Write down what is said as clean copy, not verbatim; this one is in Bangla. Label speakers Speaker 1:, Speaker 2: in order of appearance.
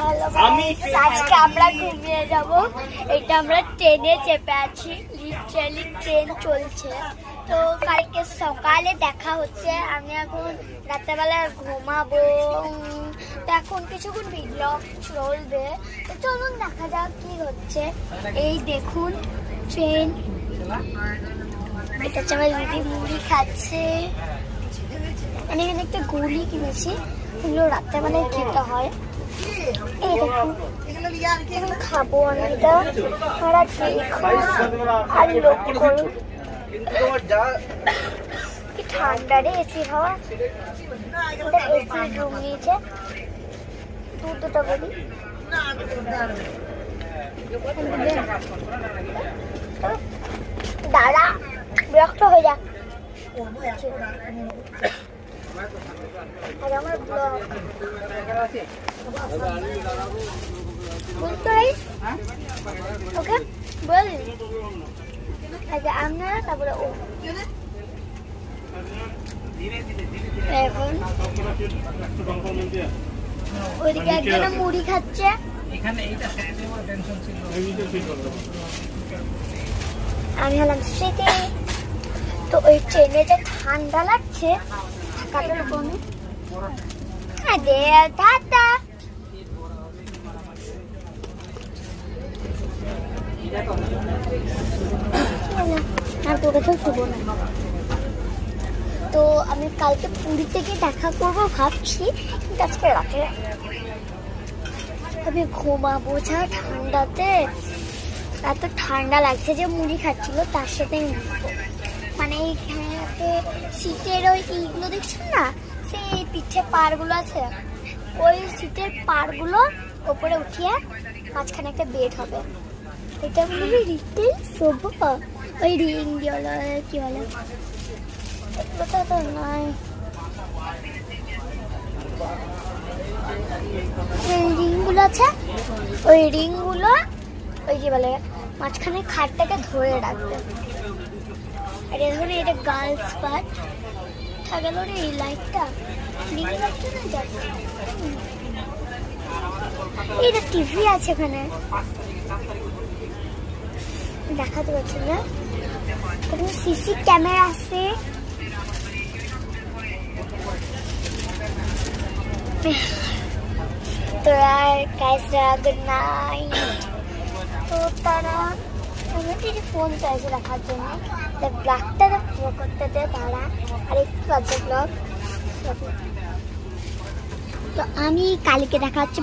Speaker 1: আজকে আমরা ঘুমিয়ে যাব। এটা আমরা ট্রেনে চেপে আছি, লিটারালি ট্রেন চলছে। তো কালকে সকালে দেখা হচ্ছে। আমি এখন রাত্রেবেলা ঘুমাবো, তো এখন কিছুক্ষণ ব্লগ চলবে। তো চলুন দেখা যাক কি হচ্ছে। এই দেখুন ট্রেন, এটা হচ্ছে আমার দিদি মুড়ি খাচ্ছে। আমি এখানে একটা গুলি কিনেছি, এগুলো রাত্রেবেলায় খেতে হয়। এই দেখুন এখন খাবো আমি এটা। ওরা দেখুন আর লোক করুন কি ঠান্ডা রে, এসি হাওয়া। এটা এসি রুম নিয়েছে, দুটো বলি দাঁড়া বিরক্ত হয়ে যাক। আর আমার ব্লগ ওকে বল আচ্ছা আমরা তারপরে ও এখন ওইদিকে একজন মুড়ি খাচ্ছে। আমি হলাম স্মৃতি। তো ওই ট্রেনে যে ঠান্ডা লাগছে কাটার কমে দাদা আর তোর কাছেও শুভ না। তো আমি কালকে পুরী থেকে দেখা করবো ভাবছি, কিন্তু আজকে রাতে আমি ঘুমাবো যা ঠান্ডাতে। এত ঠান্ডা লাগছে যে মুড়ি খাচ্ছিল তার সাথে মানে এইখানে সিটের ওই ইগুলো দেখছেন না, সেই পিঠে পাড়গুলো আছে, ওই সিটের পাড়গুলো ওপরে উঠিয়ে মাঝখানে একটা বেড হবে। এটা বলবি রিটেল শোভা, ওই রিং দিয়ে হলো কি বলে এগুলো তো নয়, রিংগুলো আছে, ওই রিংগুলো ওই কি বলে মাঝখানে খাটটাকে ধরে রাখবে। আর দেখুন এটা গার্লস পার্ট থাকলো রে, এই লাইটটা নীল লাগছে না যাচ্ছে। এইটা টিভি আছে এখানে, দেখাতে পাচ্ছি না। এখানে সিসি ক্যামেরা আছে। তোরা গাইসরা গুড নাইট। তো তারা ফোন চাইছে দেখার জন্য, ব্লগটা পুরো করতে দে তারা। আর একটু আছে ব্লগ। তো আমি কালকে দেখা হচ্ছে।